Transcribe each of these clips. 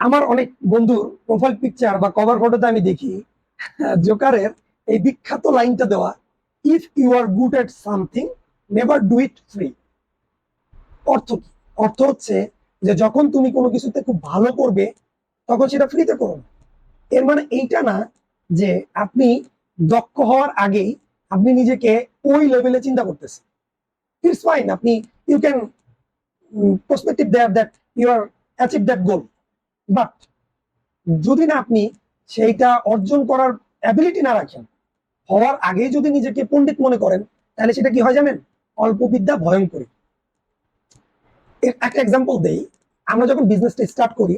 আমার অনেক বন্ধুর প্রোফাইল পিকচার বা কভার ফটোতে আমি দেখি জোকারের এই বিখ্যাত লাইনটা দেওয়া, if you are good at something never do it free. অর্থ কি? অর্থ হচ্ছে যে যখন তুমি কোনো কিছুতে খুব ভালো করবে তখন সেটা ফ্রিতে করো না। এর মানে এইটা না যে আপনি দক্ষ হওয়ার আগেই আপনি নিজেকে ওই লেভেলে চিন্তা করতেছেন। ইটস ফাইন, আপনি you can prospective there that you are achieve that goal, but যদি না আপনি সেইটা অর্জন করার অ্যাবিলিটি না রাখেন, হওয়ার আগে যদি নিজেকে পণ্ডিত মনে করেন, তাহলে সেটা কি হয় জানেন? অল্প বিদ্যা ভয়ঙ্করী। এর একটা এক্সাম্পল দেই। আমরা যখন বিজনেসটা স্টার্ট করি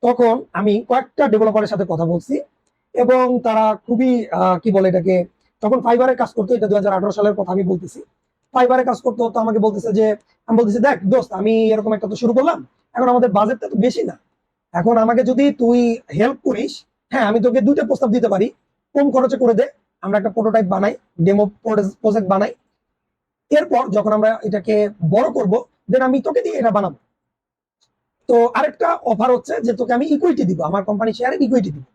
তখন আমি কয়েকটা ডেভেলপারের সাথে কথা বলছি, এবং তারা খুবই কি বলে এটাকে, তখন ফাইবারে কাজ করতো। এটা 2018 সালের কথা আমি বলতেছি। ফাইবারে কাজ করতো, তো আমাকে বলতেছে যে, আমি বলতেছি দেখ দোস্ত, আমি এরকম একটা তো শুরু করলাম, এখন আমাদের বাজেটটা তো বেশি না, এখন আমাকে যদি তুই হেল্প করিস, হ্যাঁ আমি তোকে দুইটা প্রস্তাব দিতে পারি, কম খরচে করে দে, আমরা একটা প্রোটোটাইপ বানাই, ডেমো প্রজেক্ট বানাই, এরপর যখন আমরা এটাকে বড় করব দেন আমি তোকে দিয়ে এটা বানাবো। তো আরেকটা অফার হচ্ছে যে তোকে আমি ইকুইটি দিব, আমার কোম্পানি শেয়ারের ইকুইটি দিব।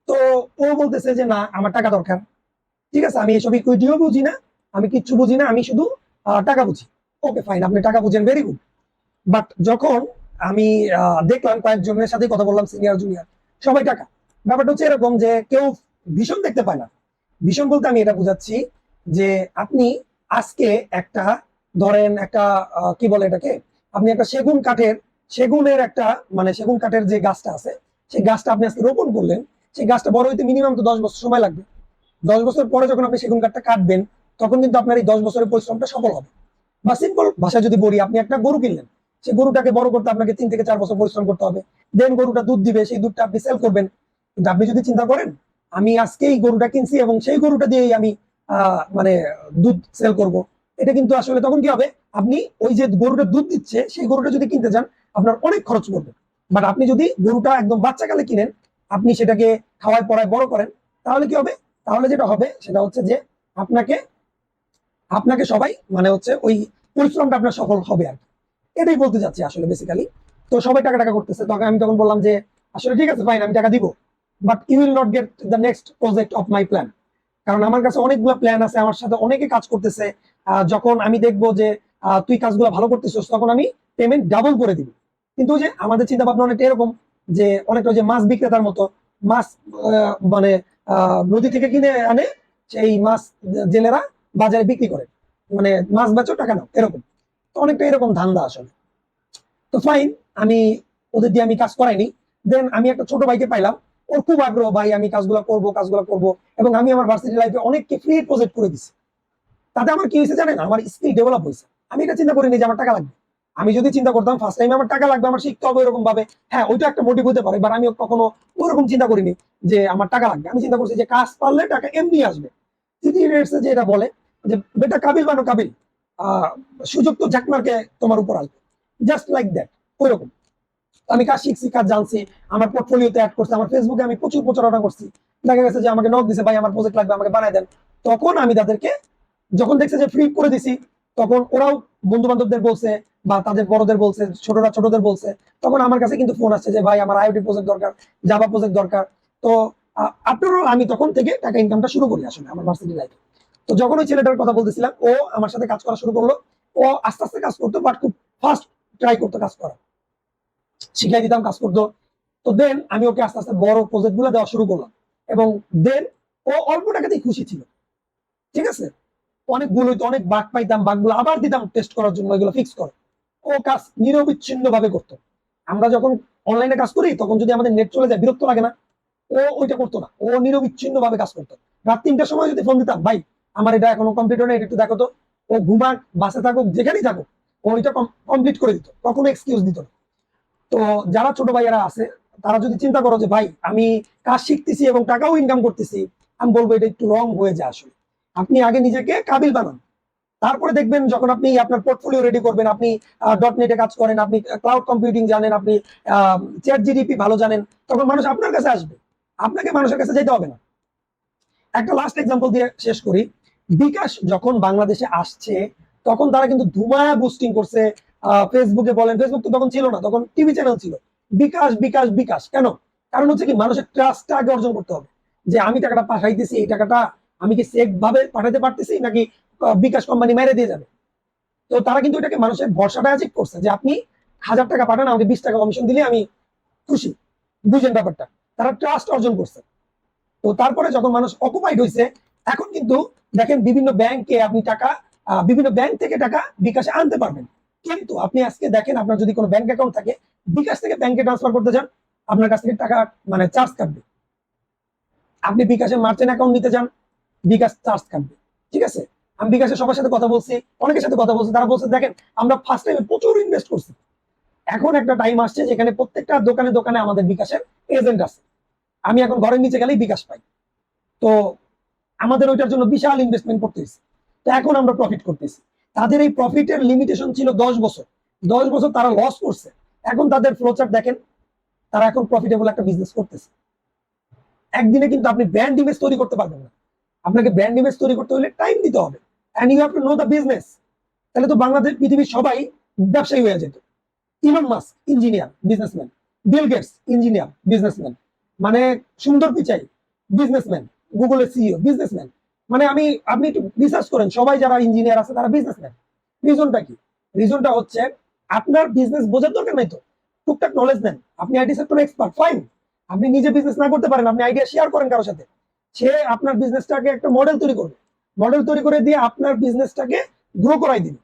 তো ও বলতেছে যে না, আমার টাকা দরকার। ঠিক আছে, আমি এসব ইকুইটিও বুঝি না, আমি কিচ্ছু বুঝি না, আমি শুধু টাকা বুঝি। ওকে ফাইন, আপনি টাকা বুঝেন, ভেরি গুড। বাট যখন আমি দেখলাম, কয়েকজনের সাথে কথা বললাম, সিনিয়র জুনিয়র সবাই টাকা, ব্যাপারটা হচ্ছে এরকম যে কেউ ভীষণ দেখতে পায় না। ভীষণ বলতে আমি এটা বুঝাচ্ছি যে আপনি আজকে একটা, ধরেন একটা কি বলে এটাকে, আপনি একটা সেগুনের একটা, মানে সেগুন কাঠের যে গাছটা আছে, সেই গাছটা আপনি আজকে রোপণ করলেন, সেই গাছটা বড় হইতে মিনিমাম তো 10 বছর সময় লাগবে। 10 বছর পরে যখন আপনি সেগুন কাঠটা কাটবেন, তখন কিন্তু আপনার এই 10 বছরের পরিশ্রমটা সফল হবে। বা সিম্পল ভাষায় যদি বলি, আপনি একটা গরু কিনলেন, সেই গরুটাকে বড় করতে আপনাকে 3 থেকে 4 বছর পরিশ্রম করতে হবে। দেন গরুটা দুধ দিবে, সেই দুধটা আপনি সেল করবেন। কিন্তু আপনি যদি চিন্তা করেন, আমি আজকেই গরুটা কিনছি এবং সেই গরুটা দিয়েই আমি মানে দুধ সেল করব, এটা কিন্তু আসলে তখন কি হবে, আপনি ওই যে গরুটা দুধ দিচ্ছে সেই গরুটা যদি কিনতে যান, আপনার অনেক খরচ পড়বে। বাট আপনি যদি গরুটা একদম বাচ্চাকালে কিনেন, আপনি সেটাকে খাওয়ায় পড়ায় বড় করেন, তাহলে কি হবে? তাহলে যেটা হবে সেটা হচ্ছে যে আপনাকে আপনাকে সবাই মানে হচ্ছে ওই পরিশ্রমটা আপনার সফল হবে আর কি। এটাই বলতে চাচ্ছি আসলে বেসিক্যালি। তো সবাই টাকা টাকা করতেছে, তখন আমি তখন বললাম যে আসলে ঠিক আছে ফাইন, আমি টাকা দিব, but you will not get the next project of my plan. কারণ আমার কাছে অনেকগুলো প্ল্যান আছে, আমার সাথে অনেকে কাজ করতেছে। যখন আমি দেখবো যে তুই কাজগুলো ভালো করতেছিস, তখন আমি পেমেন্ট ডাবল করে দিব। কিন্তু ওই যে আমাদের চিন্তা ভাবনা অনেকটা এরকম, যে অনেকটা ওই যে মাছ বিক্রেতার মতো, মাছ মানে নদী থেকে কিনে আনে, সেই মাছ জেলেরা বাজারে বিক্রি করে, মানে মাছ বেচো টাকা নাও, এরকম। তো অনেকটা এরকম ধান্দা আসলে। তো ফাইন, আমি ওদের দিয়ে আমি কাজ করাইনি। দেন আমি একটা ছোট ভাইকে পাইলাম, ওর খুব আগ্রহ, ভাই আমি কাজগুলো করব। এবং আমি আমার ভার্সিটি লাইফে অনেককে ফ্রি প্রজেক্ট করে দিছি। তাতে আমার কি হয়েছে জানেন? আমার স্কিল ডেভেলপ হয়েছে। আমি এটা চিন্তা করিনি যে আমার টাকা লাগবে। আমি যদি চিন্তা করতাম ফার্স্ট টাইম আমার টাকা লাগবে, আমার শিখতে হবে এরকম ভাবে, হ্যাঁ ওইটা একটা মোটিভ হতে পারে, বাট আমি কখনো ওরকম চিন্তা করিনি যে আমার টাকা লাগবে। আমি চিন্তা করছি যে কাজ পারলে টাকা এমনি আসবে। থ্রি ইডিয়টসে যে এটা বলে যে বেটা কাবিল বানো কাবিল, আহ সুযোগ তো ঝাঁকমারকে তোমার উপর আসবে, জাস্ট লাইক দ্যাট, ওইরকম। আমি কাজ শিখছি, কাজ জানছি, আমার পোর্টফোলিওতে অ্যাড করছি, আমার ফেসবুকে আমি প্রচুর প্রচারণা করছি। দেখা গেছে যে আমাকে নক দিছে, ভাই আমার প্রজেক্ট লাগবে, আমাকে বানাই দেন। তখন আমি তাদেরকে, যখন দেখছে যে ফ্রি করে দিছি, তখন ওরাও বন্ধু বান্ধবদের বলছে, বা তাদের বড়দের বলছে, ছোটরা ছোটদের বলছে। তখন আমার কাছে কিন্তু ফোন আসছে যে ভাই আমার আইওটি প্রজেক্ট দরকার, জাভা প্রজেক্ট দরকার। তো আফটার অল আমি তখন থেকে টাকা ইনকামটা শুরু করি আসলে আমার ভার্সিটি লাইফে। তো যখন ওই ছেলেটার কথা বলতেছিলাম, ও আমার সাথে কাজ করা শুরু করলো। ও আস্তে আস্তে কাজ করতো, বাট খুব ফাস্ট ট্রাই করতো কাজ করা, শিখাই দিতাম, কাজ করতো। তো দেন আমি ওকে আস্তে আস্তে বড় প্রজেক্ট গুলো দেওয়া শুরু করলাম। এবং দেন ও অল্প টাকাতেই খুশি ছিল। ঠিক আছে, অনেক ভুল হইতো, অনেক বাগ পাইতাম, বাগগুলো আবার দিতাম টেস্ট করার জন্য, এগুলো ফিক্স করে। ও কাজ নিরবিচ্ছিন্ন ভাবে করতো। আমরা যখন অনলাইনে কাজ করি, তখন যদি আমাদের নেট চলে যায়, বিরক্ত লাগে না? ও ওইটা করতো না, ও নিরবিচ্ছিন্ন ভাবে কাজ করতো। রাত 3টার সময় যদি ফোন দিতাম, ভাই আমার এটা এখনো কমপ্লিট হয় না, এটা একটু দেখো তো, ও ঘুমাক, বাসে থাকুক, যেখানেই থাকুক, ও ওইটা কমপ্লিট করে দিত, কখনো এক্সকিউজ দিত না। তো যারা ছোট ভাইয়ারা আছে, তারা যদি চিন্তা করো যে ভাই আমি কাজ শিখতেছি এবং টাকাও ইনকাম করতেছি, আমি বলবো এটা একটু রং হয়ে যায় আসলে। আপনি আগে নিজেকে কাবিল বানান, তারপরে দেখবেন যখন আপনি আপনার পোর্টফোলিও রেডি করবেন, আপনি ডট নেটে কাজ করেন, আপনি ক্লাউড কম্পিউটিং জানেন, আপনি চ্যাট জিডিপি ভালো জানেন, তখন মানুষ আপনার কাছে আসবে, আপনাকে মানুষের কাছে যেতে হবে না। একটা লাস্ট এক্সাম্পল দিয়ে শেষ করি। বিকাশ যখন বাংলাদেশে আসছে, তখন তারা কিন্তু ধুমায়া বুস্টিং করছে। ফেসবুকে বলেন, ফেসবুক তো তখন ছিল না, তখন টিভি চ্যানেল ছিল, বিকাশ বিকাশ বিকাশ কেন? কারণ হচ্ছে কি, মানুষের ট্রাস্টটা আগে অর্জন করতে হবে, যে আমি টাকাটা পাঠাইতেছি, এই টাকাটা আমি কি সেফ ভাবে পাঠাতে পারতেছি নাকি বিকাশ কোম্পানি মেরে দিয়ে যাবে। তো তারা কিন্তু এটাকে মানুষের ভরসাটা অ্যাচিভ করছে, যে আপনি 1000 টাকা পাঠান, আমাকে 20 টাকা কমিশন দিলে আমি খুশি। বুঝেন ব্যাপারটা? তারা ট্রাস্ট অর্জন করছে। তো তারপরে যখন মানুষ অকুপাইড হয়েছে, এখন কিন্তু দেখেন বিভিন্ন ব্যাংকে আপনি টাকা, বিভিন্ন ব্যাংক থেকে টাকা বিকাশে আনতে পারবেন। কিন্তু আপনি আজকে দেখেন, আপনার যদি কোনো ব্যাংক অ্যাকাউন্ট থাকে, বিকাশ থেকে ব্যাংকে ট্রান্সফার করতে চান, আপনার কাছ থেকে টাকা মানে চার্জ কাটবে। আপনি বিকাশে মার্চেন্ট অ্যাকাউন্ট নিতে চান, বিকাশ চার্জ কাটবে। ঠিক আছে? আমি বিকাশের সবার সাথে কথা বলছি, অনেকের সাথে কথা বলছি, তারা বলছে দেখেন আমরা ফার্স্ট টাইমে প্রচুর ইনভেস্ট করছি, এখন একটা টাইম আসছে যেখানে প্রত্যেকটা দোকানে দোকানে আমাদের বিকাশের এজেন্ট আছে, আমি এখন ঘরের নিচে গেলেই বিকাশ পাই। তো আমাদের ওইটার জন্য বিশাল ইনভেস্টমেন্ট করতে হয়েছে। তো এখন আমরা প্রফিট করতেছি। তাদের এই প্রফিটের লিমিটেশন ছিল 10 বছর। 10 বছর তারা লস করছে, এখন তাদের ফ্লোচার্ট দেখেন, তারা এখন প্রফিটেবল একটা বিজনেস করতেছে। একদিনে কিন্তু আপনি ব্র্যান্ড ইমেজ তৈরি করতে পারবেন না, আপনাকে ব্র্যান্ড ইমেজ তৈরি করতে হলে টাইম দিতে হবে, and you have to know the business. তাহলে তো বাংলাদেশ পৃথিবীর সবাই ব্যবসায়ী হয়ে যেত। Elon Musk engineer businessman, Bill Gates engineer businessman, মানে সুন্দর পিচাই বিজনেসম্যান, গুগলের সিইও বিজনেসম্যান। মানে আপনি একটু রিসার্চ করেন, সবাই যারা ইঞ্জিনিয়ার আছে তারা বিজনেসম্যান। রিজনটা কি? রিজনটা হচ্ছে আপনার বিজনেস বোঝার দরকার নাই তো, টুকটাক নলেজ নেন। আপনি আইটি সেক্টরে এক্সপার্ট, ফাইন। আপনি নিজে বিজনেস না করতে পারেন, আপনি আইডিয়া শেয়ার করেন কারোর সাথে, সে আপনার বিজনেসটাকে একটা মডেল তৈরি করবে, মডেল তৈরি করে দিয়ে আপনার বিজনেসটাকে গ্রো করাই দিবে।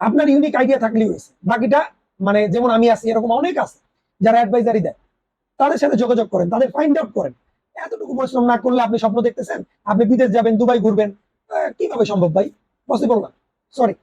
আপনার ইউনিক আইডিয়া থাকলেই হয়েছে, বাকিটা মানে যেমন আমি আছি এরকম অনেক আছে যারা অ্যাডভাইজারি দেয়, তাদের সাথে যোগাযোগ করেন, তাদের ফাইন্ড আউট করেন। এতটুকু পরিশ্রম না করলে আপনি স্বপ্ন দেখতেছেন আপনি বিদেশ যাবেন, দুবাই ঘুরবেন, কিভাবে সম্ভব ভাই? পসিবল না, সরি।